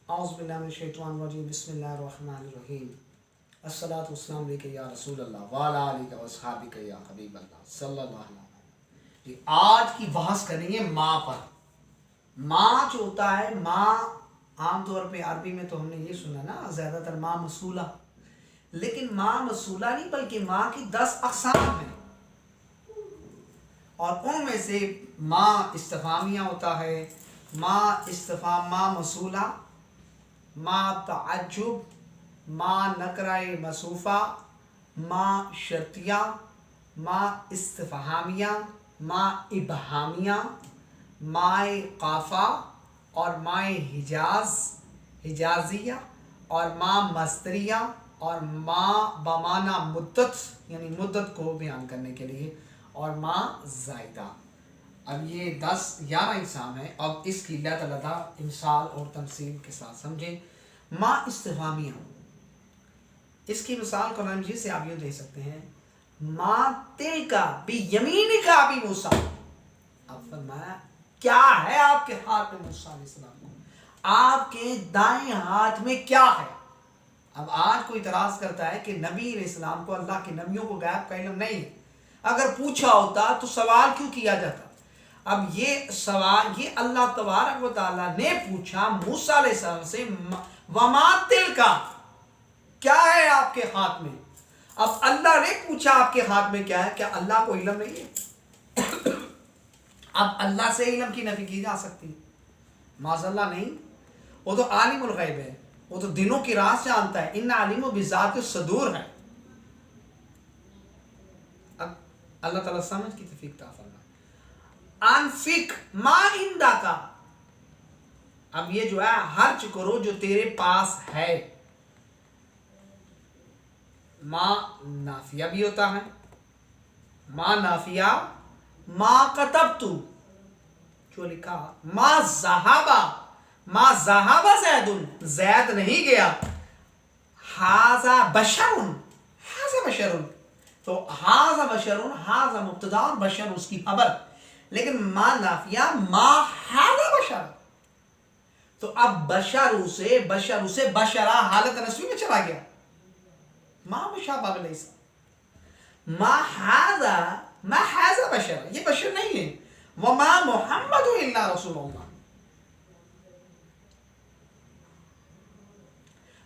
اعوذ باللہ من الشیطان الرجیم بسم اللہ الرحمن الرحیم الصلاۃ والسلام علیک یا رسول اللہ وعلی آلک و اصحابک یا حبیب اللہ صلی اللہ علیہ وسلم۔ آج کی بحث کریں گے ماں پر۔ ماں جو ہوتا ہے، ماں عام طور پہ عربی میں تو ہم نے یہ سنا نا زیادہ تر ماں مسئولہ، لیکن ماں مسئولہ نہیں بلکہ ماں کی 10 اقسام ہیں، اور ان میں سے ماں استفہامیہ ہوتا ہے، ماں استفہام، ماں مسئولہ، ماں تعجب، ماں نکرہ موصوفہ، ماں شرطیہ، ماں استفہامیہ، ماں ابہامیہ، ماں قافہ اور ماں حجازیہ اور ماں مصدریہ اور ماں بمعنی مدت یعنی مدت کو بیان کرنے کے لیے، اور ماں زائدہ۔ اب یہ 11 اقسام ہیں۔ اب اس کی علیحدہ مثال اور تمثیل کے ساتھ سمجھیں۔ ماں استفہامیہ، اس کی مثال قرآن مجید سے آپ یوں دے سکتے ہیں، ماں تلکا بیمینکا ابی موسیٰ۔ اب فرمایا کیا ہے آپ کے ہاتھ میں موسیٰ علیہ السلام کو، آپ کے دائیں ہاتھ میں کیا ہے؟ اب آج کوئی اعتراض کرتا ہے کہ نبی علیہ السلام کو، اللہ کے نبیوں کو غیب کا علم نہیں ہے، اگر پوچھا ہوتا تو سوال کیوں کیا جاتا؟ اب یہ سوال یہ اللہ تبارک و تعالیٰ نے پوچھا موسیٰ علیہ السلام سے، وما تلکا، کیا ہے آپ کے ہاتھ میں؟ اب اللہ نے پوچھا آپ کے ہاتھ میں کیا ہے، کیا اللہ کو علم نہیں ہے؟ اب اللہ سے علم کی نفی کی جا سکتی ہے؟ معاذ اللہ نہیں، وہ تو عالم الغیب ہے، وہ تو دلوں کی راز جانتا ہے، ان علیم بذات الصدور ہے۔ اب اللہ تعالیٰ سمجھ کی توفیق عطا فرمائے۔ انفق ما عندک، اب یہ جو ہے خرچ کرو جو تیرے پاس ہے۔ ما نافیہ بھی ہوتا ہے، ما نافیہ، ما کتبت، جو لکھا، ما ذہب زید، زید نہیں گیا، ھذا بشر، ھذا بشر، تو ھذا بشر، ھذا مبتدا اور بشر اس کی خبر، لیکن ما نافیہ، ما ھذا بشر، تو اب بشر سے بشرا حالت نسبی میں چلا گیا، ما مشابہ لیس، ما ھذا بشر، یہ بشر نہیں ہے، وما محمد الا رسول اللہ۔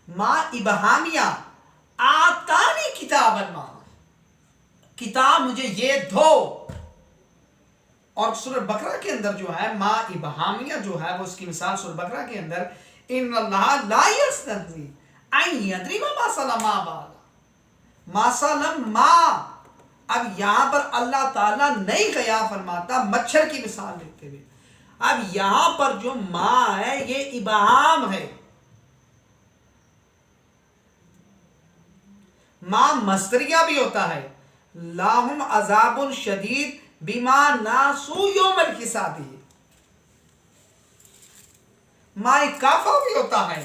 ما ابہامیہ، آتانی کتاب الماء، کتاب مجھے یہ دو، اور سورہ بقرہ کے اندر جو ہے ما ابہامیہ جو ہے وہ اس کی مثال سورہ بقرہ کے اندر، ان اللہ لا یستحیی ان یضرب مثلا ما بعد، مثلا ما، اب یہاں پر اللہ تعالیٰ نہیں گیا فرماتا مچھر کی مثال دیتے ہوئے، اب یہاں پر جو ما ہے یہ ابہام ہے۔ ما مصدریہ بھی ہوتا ہے، لاہم عذاب شدید بما ناسوا یوم الحساب، ما کافہ بھی ہوتا ہے،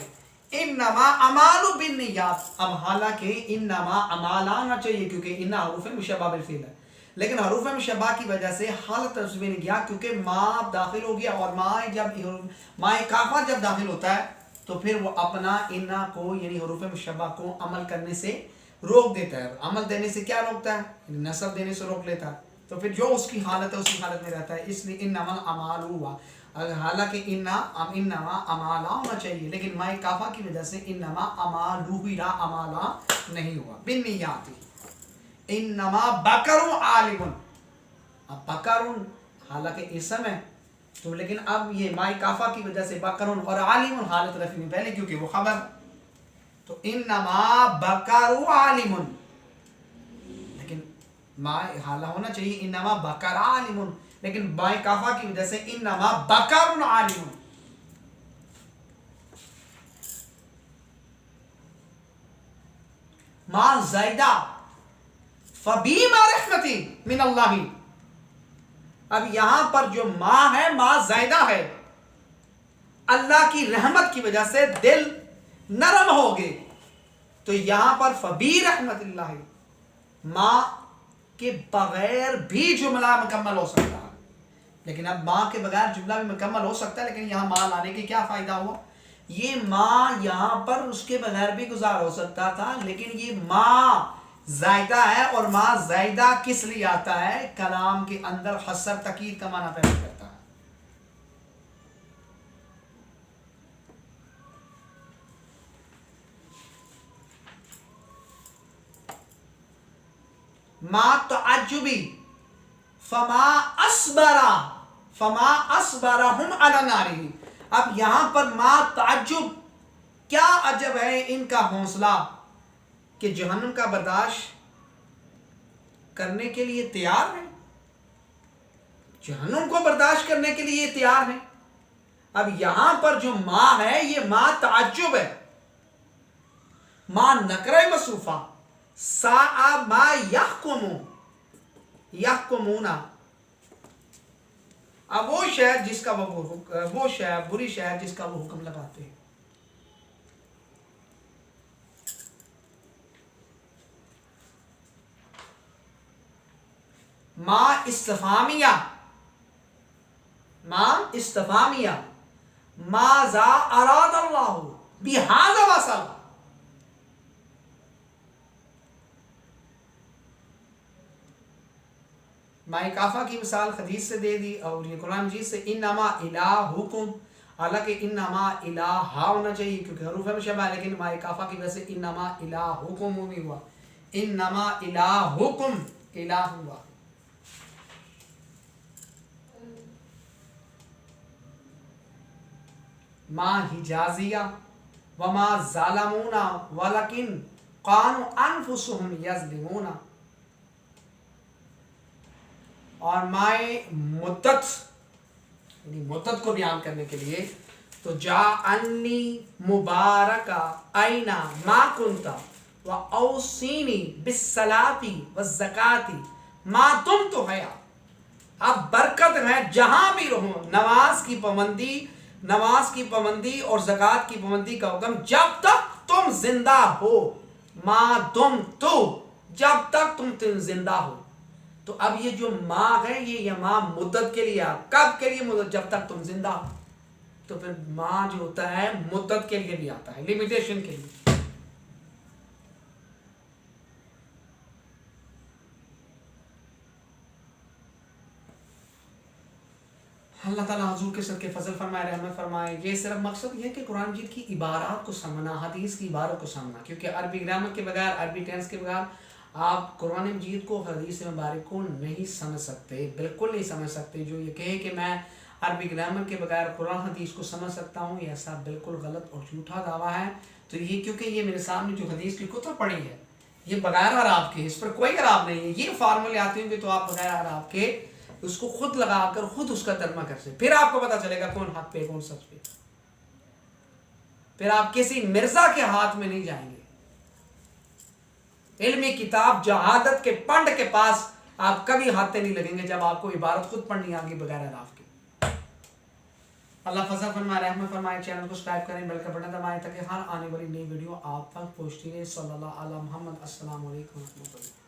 انما اعمال بالنیات، اب حالانکہ انما اعمال آنا چاہیے کیونکہ ان حروف مشبہ بالفعل ہے، لیکن حروف مشبہ کی وجہ سے حالت ترتیب نہیں گیا کیونکہ ما داخل ہو گیا، اور ما کافہ جب داخل ہوتا ہے تو پھر وہ اپنا انا کو یعنی حروف مشبہ کو عمل کرنے سے روک دیتا ہے۔ عمل دینے سے کیا روکتا ہے؟ نصب دینے سے روک لیتا ہے، تو پھر جو اس کی حالت ہے اسی حالت میں رہتا ہے، اس لیے انما الاعمال ہوا، حالانکہ انما امالا ہونا چاہیے، لیکن ماء کافہ کی وجہ سے انما امالو لا امالا نہیں ہوا، بالنیات، انما بکر عالم، اب بکر حالانکہ اسم ہے تو لیکن اب یہ ماء کافہ کی وجہ سے بکر اور عالم حالت رفع میں پہلے کیونکہ وہ خبر، تو انما بکر عالم، لیکن ماء حالہ ہونا چاہیے انما بکر عالم، لیکن ماء کافہ کی وجہ سے انما بکر عالم۔ ماء زائدہ، فبما رحمت من اللہ، اب یہاں پر جو ماء ہے ماء زائدہ ہے، اللہ کی رحمت کی وجہ سے دل نرم ہو گئے، تو یہاں پر فبی رحمت اللہ، ماں کے بغیر بھی جملہ مکمل ہو سکتا ہے، لیکن اب ماں کے بغیر جملہ بھی مکمل ہو سکتا ہے، لیکن یہاں ماں لانے کی کیا فائدہ ہوا یہ ما یہاں پر اس کے بغیر بھی گزار ہو سکتا تھا، لیکن یہ ما زائدہ ہے، اور ما زائدہ کس لیے آتا ہے؟ کلام کے اندر حصر تاکید کا معنی پیدا کرتا ہے۔ ما تعجبی فما اصبرہم علی نارہ۔ اب یہاں پر ما تعجب، کیا عجب ہے ان کا حوصلہ کہ جہنم کا برداشت کرنے کے لیے تیار ہیں، جہنم کو برداشت کرنے کے لیے تیار ہیں۔ اب یہاں پر جو ما ہے یہ ما تعجب ہے، ما نکرہ مصروفہ، ساء ما یحکمون۔ اب وہ شہر جس کا وہ شہر بری شہر جس کا وہ حکم لگاتے ہیں۔ ما استفہامیہ، ما استفہامیہ، ماذا اراد اللہ بہذا مثلا۔ ماء کافہ کی مثال حدیث سے دے دی، اور یہ قرآن مجید سے انما الہکم، حالانکہ انما الہ ہونا چاہیے کیونکہ حروف میں شبہ ہے، لیکن ماء کافہ کی وجہ سے انما الہکم بھی ہوا، انما الہکم الہ ہوا۔ ما حجازیہ وما ظالمونا ولکن قانوا انفسهم یظلمون۔ اور مائے مدت، یعنی مدت کو بیان کرنے کے لیے تو جاءنی مبارکہ اینا ما کنتا و اوصینی بالصلاۃ والزکاۃ ما دمت حیا۔ اب برکت ہے جہاں بھی رہو، نماز کی پابندی اور زکوٰۃ کی پابندی کا حکم جب تک تم زندہ ہو، ما دمت، جب تک تم زندہ ہو۔ تو اب یہ جو ماں ہے یہ ماں مدت کے لیے، کب کے لیے مدت؟ جب تک تم زندہ ہو۔ تو پھر ماں جو ہوتا ہے مدت کے لیے بھی آتا ہے، لیمیٹیشن کے لیے۔ اللہ تعالیٰ حضور کے صدقے فضل فرمائے، رحمت فرمائے۔ یہ صرف مقصد یہ ہے کہ قرآن مجید کی عبارات کو سمجھنا، حدیث کی عبارت کو سمجھنا، کیونکہ عربی گرامر کے بغیر، عربی ٹینس کے بغیر آپ قرآن مجید کو، حدیث مبارک کو نہیں سمجھ سکتے، بالکل نہیں سمجھ سکتے۔ جو یہ کہے کہ میں عربی گرامر کے بغیر قرآن حدیث کو سمجھ سکتا ہوں، یہ ایسا بالکل غلط اور جھوٹا دعویٰ ہے۔ تو یہ کیونکہ یہ میرے سامنے جو حدیث کی کتب پڑھی ہے یہ بغیر عراب کے، اس پر کوئی عراب نہیں ہے۔ یہ فارمولے آتے ہوں گے تو آپ بغیر عراب کے اس کو خود لگا کر خود اس کا ترجمہ کر سکتے، پھر آپ کو پتا چلے گا کون حق پہ کون سچ پہ۔ پھر آپ کسی مرزا کے ہاتھ میں نہیں جائیں گے۔ علمی کتاب جہادت کے پنڈ کے پاس آپ کبھی ہاتھیں نہیں لگیں گے جب آپ کو عبارت خود پڑھنی آگے بغیر عراف کے۔ اللہ فضل فرمائے، رحمت فرمائے۔ چینل کو سبسکرائب کریں، بیل کا بٹن دبائیں تاکہ ہر آنے والی نئی ویڈیو آپ تک پہنچتی رہے۔ صلی اللہ علی محمد۔ السلام علیکم ورحمۃ اللہ۔